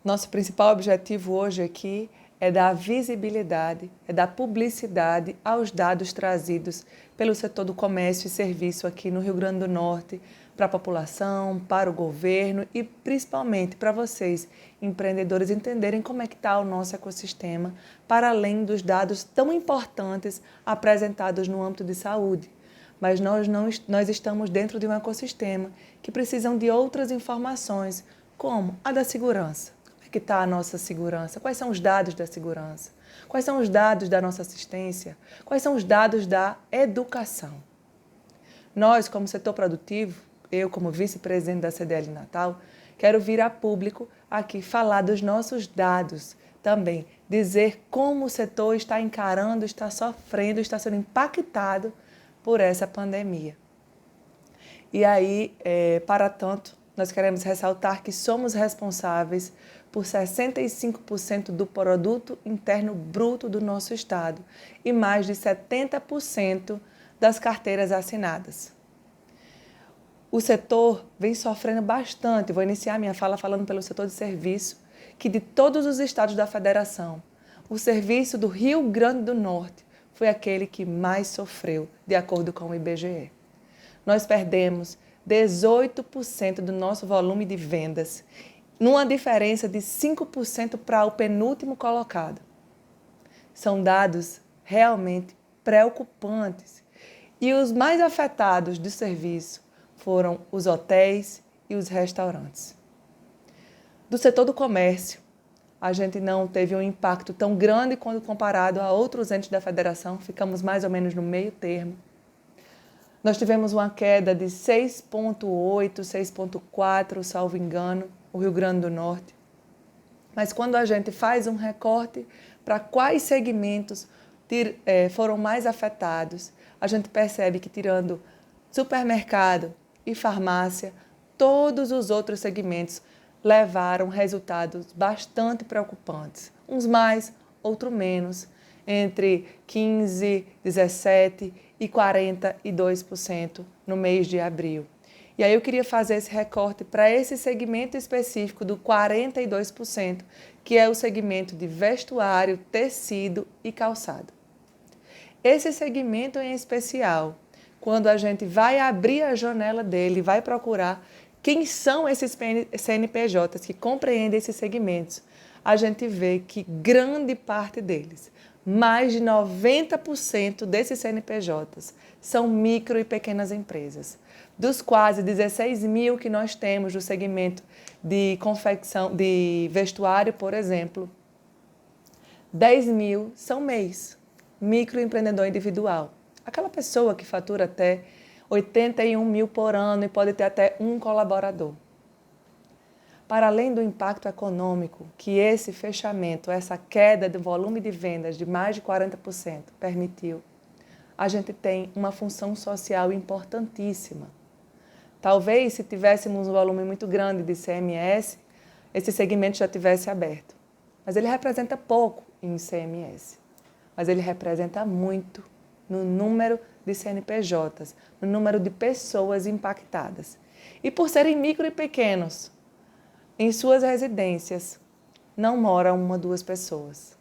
Nosso principal objetivo hoje aqui é dar visibilidade, é dar publicidade aos dados trazidos pelo setor do comércio e serviço aqui no Rio Grande do Norte, para a população, para o governo e principalmente para vocês, empreendedores, entenderem como é que está o nosso ecossistema, para além dos dados tão importantes apresentados no âmbito de saúde. Mas nós estamos dentro de um ecossistema que precisam de outras informações, como a da segurança. Como é que está a nossa segurança? Quais são os dados da segurança? Quais são os dados da nossa assistência? Quais são os dados da educação? Nós, como setor produtivo, eu como vice-presidente da CDL Natal, quero vir a público aqui falar dos nossos dados também, dizer como o setor está encarando, está sofrendo, está sendo impactado por essa pandemia. E aí, para tanto, nós queremos ressaltar que somos responsáveis por 65% do produto interno bruto do nosso estado e mais de 70% das carteiras assinadas. O setor vem sofrendo bastante. Vou iniciar minha fala falando pelo setor de serviço, que de todos os estados da federação, o serviço do Rio Grande do Norte foi aquele que mais sofreu, de acordo com o IBGE. Nós perdemos 18% do nosso volume de vendas, numa diferença de 5% para o penúltimo colocado. São dados realmente preocupantes. E os mais afetados do serviço foram os hotéis e os restaurantes. Do setor do comércio, a gente não teve um impacto tão grande quando comparado a outros entes da federação, ficamos mais ou menos no meio termo. Nós tivemos uma queda de 6,8%, 6,4%, salvo engano, o Rio Grande do Norte. Mas quando a gente faz um recorte para quais segmentos foram mais afetados, a gente percebe que, tirando supermercado e farmácia, todos os outros segmentos levaram resultados bastante preocupantes, uns mais, outros menos, entre 15%, 17% e 42% no mês de abril. E aí eu queria fazer esse recorte para esse segmento específico do 42%, que é o segmento de vestuário, tecido e calçado. Esse segmento em especial, quando a gente vai abrir a janela dele, vai procurar quem são esses CNPJs que compreendem esses segmentos, a gente vê que grande parte deles, mais de 90% desses CNPJs, são micro e pequenas empresas. Dos quase 16 mil que nós temos no segmento de confecção, de vestuário, por exemplo, 10 mil são MEIs, microempreendedor individual. Aquela pessoa que fatura até 81 mil por ano e pode ter até um colaborador. Para além do impacto econômico que esse fechamento, essa queda do volume de vendas de mais de 40% permitiu, a gente tem uma função social importantíssima. Talvez, se tivéssemos um volume muito grande de CMS, esse segmento já tivesse aberto. Mas ele representa pouco em CMS, mas ele representa muito no número de CNPJs, no número de pessoas impactadas. E por serem micro e pequenos, em suas residências não moram 1, 2 pessoas,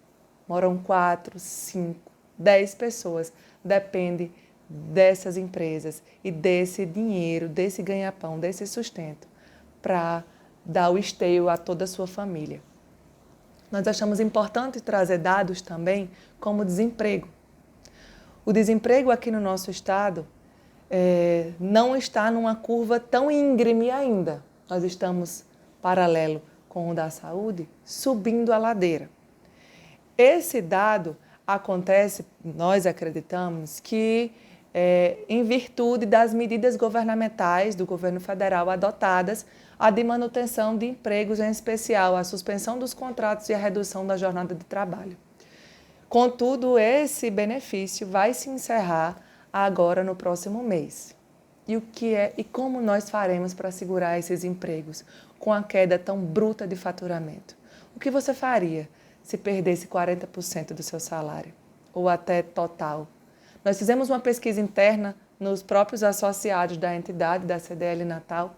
moram 4, 5, 10 pessoas. Depende dessas empresas e desse dinheiro, desse ganha-pão, desse sustento para dar o esteio a toda a sua família. Nós achamos importante trazer dados também como desemprego. O desemprego aqui no nosso estado não está numa curva tão íngreme ainda. Nós estamos paralelo com o da saúde, subindo a ladeira. Esse dado acontece, nós acreditamos, que em virtude das medidas governamentais do governo federal adotadas, a de manutenção de empregos, em especial a suspensão dos contratos e a redução da jornada de trabalho. Contudo, esse benefício vai se encerrar agora no próximo mês. E como nós faremos para segurar esses empregos com a queda tão bruta de faturamento? O que você faria se perdesse 40% do seu salário, ou até total? Nós fizemos uma pesquisa interna nos próprios associados da entidade, da CDL Natal,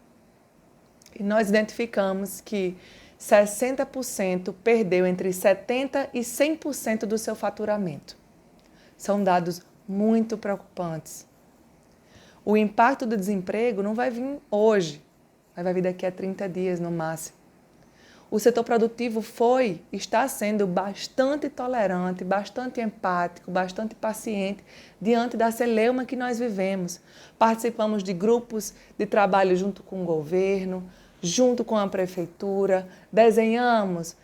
e nós identificamos que 60% perdeu entre 70% e 100% do seu faturamento. São dados muito preocupantes. O impacto do desemprego não vai vir hoje, vai vir daqui a 30 dias no máximo. O setor produtivo está sendo bastante tolerante, bastante empático, bastante paciente diante da celeuma que nós vivemos. Participamos de grupos de trabalho junto com o governo, junto com a prefeitura, desenhamos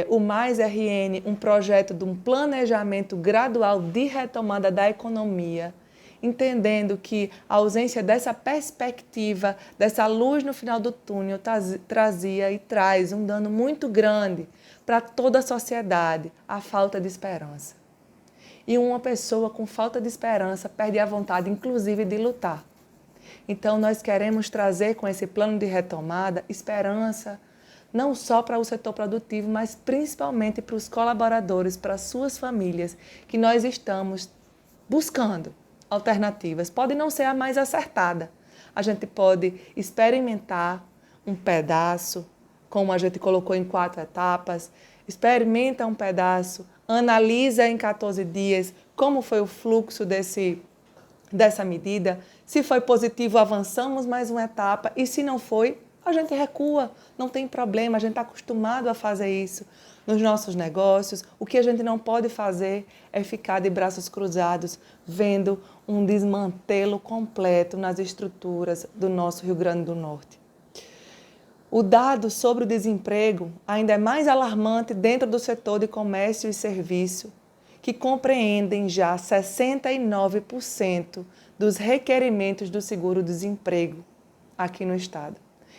o Mais RN, um projeto de um planejamento gradual de retomada da economia, entendendo que a ausência dessa perspectiva, dessa luz no final do túnel, trazia e traz um dano muito grande para toda a sociedade, a falta de esperança. E uma pessoa com falta de esperança perde a vontade, inclusive, de lutar. Então, nós queremos trazer com esse plano de retomada esperança, não só para o setor produtivo, mas principalmente para os colaboradores, para as suas famílias, que nós estamos buscando alternativas. Pode não ser a mais acertada. A gente pode experimentar um pedaço, como a gente colocou em 4 etapas, experimenta um pedaço, analisa em 14 dias como foi o fluxo dessa medida. Se foi positivo, avançamos mais uma etapa e se não foi, a gente recua, não tem problema, a gente está acostumado a fazer isso nos nossos negócios. O que a gente não pode fazer é ficar de braços cruzados, vendo um desmantelo completo nas estruturas do nosso Rio Grande do Norte. O dado sobre o desemprego ainda é mais alarmante dentro do setor de comércio e serviço, que compreendem já 69% dos requerimentos do seguro-desemprego aqui no estado.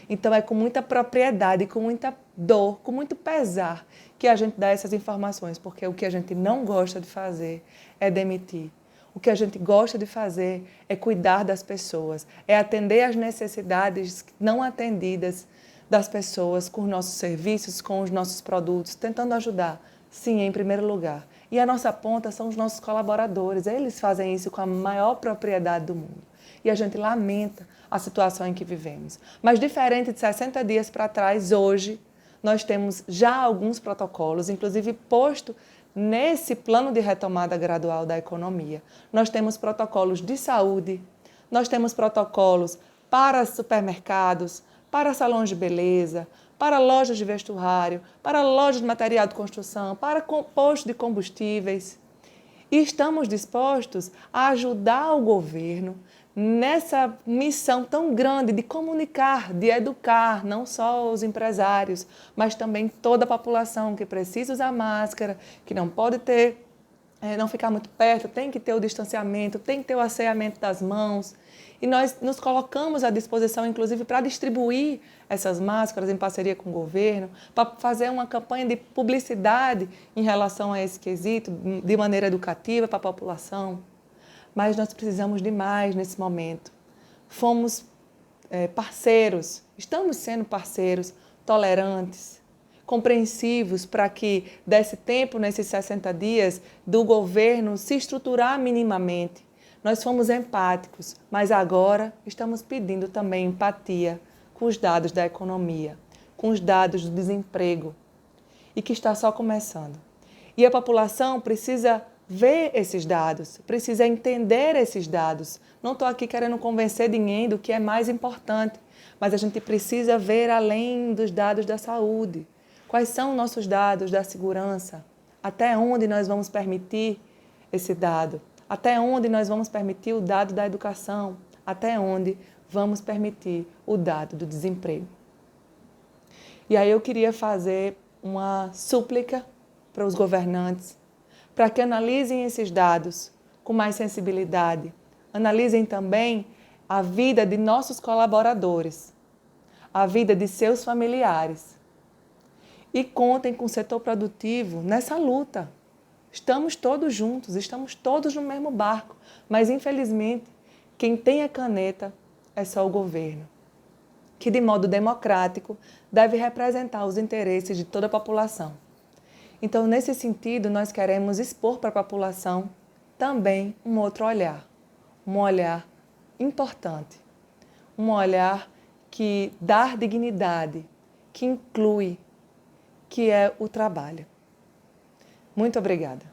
Então, é com muita propriedade, com muita dor, com muito pesar que a gente dá essas informações, porque o que a gente não gosta de fazer é demitir. O que a gente gosta de fazer é cuidar das pessoas, é atender às necessidades não atendidas das pessoas com os nossos serviços, com os nossos produtos, tentando ajudar, sim, em primeiro lugar. E a nossa ponta são os nossos colaboradores, eles fazem isso com a maior propriedade do mundo. E a gente lamenta a situação em que vivemos. Mas diferente de 60 dias para trás, hoje, nós temos já alguns protocolos, inclusive posto nesse plano de retomada gradual da economia. Nós temos protocolos de saúde, nós temos protocolos para supermercados, para salões de beleza, para lojas de vestuário, para lojas de material de construção, para postos de combustíveis. E estamos dispostos a ajudar o governo nessa missão tão grande de comunicar, de educar, não só os empresários, mas também toda a população que precisa usar máscara, que não pode não ficar muito perto, tem que ter o distanciamento, tem que ter o asseamento das mãos. E nós nos colocamos à disposição, inclusive, para distribuir essas máscaras em parceria com o governo, para fazer uma campanha de publicidade em relação a esse quesito, de maneira educativa para a população. Mas nós precisamos de mais nesse momento. Fomos parceiros, estamos sendo parceiros, tolerantes, compreensivos para que desse tempo, nesses 60 dias, do governo se estruturar minimamente. Nós fomos empáticos, mas agora estamos pedindo também empatia com os dados da economia, com os dados do desemprego, e que está só começando. E a população precisa ver esses dados, precisa entender esses dados. Não estou aqui querendo convencer ninguém do que é mais importante, mas a gente precisa ver além dos dados da saúde. Quais são nossos dados da segurança? Até onde nós vamos permitir esse dado? Até onde nós vamos permitir o dado da educação? Até onde vamos permitir o dado do desemprego? E aí eu queria fazer uma súplica para os governantes, para que analisem esses dados com mais sensibilidade. Analisem também a vida de nossos colaboradores, a vida de seus familiares. E contem com o setor produtivo nessa luta. Estamos todos juntos, estamos todos no mesmo barco, mas infelizmente quem tem a caneta é só o governo, que de modo democrático deve representar os interesses de toda a população. Então, nesse sentido, nós queremos expor para a população também um outro olhar, um olhar importante, um olhar que dá dignidade, que inclui, que é o trabalho. Muito obrigada.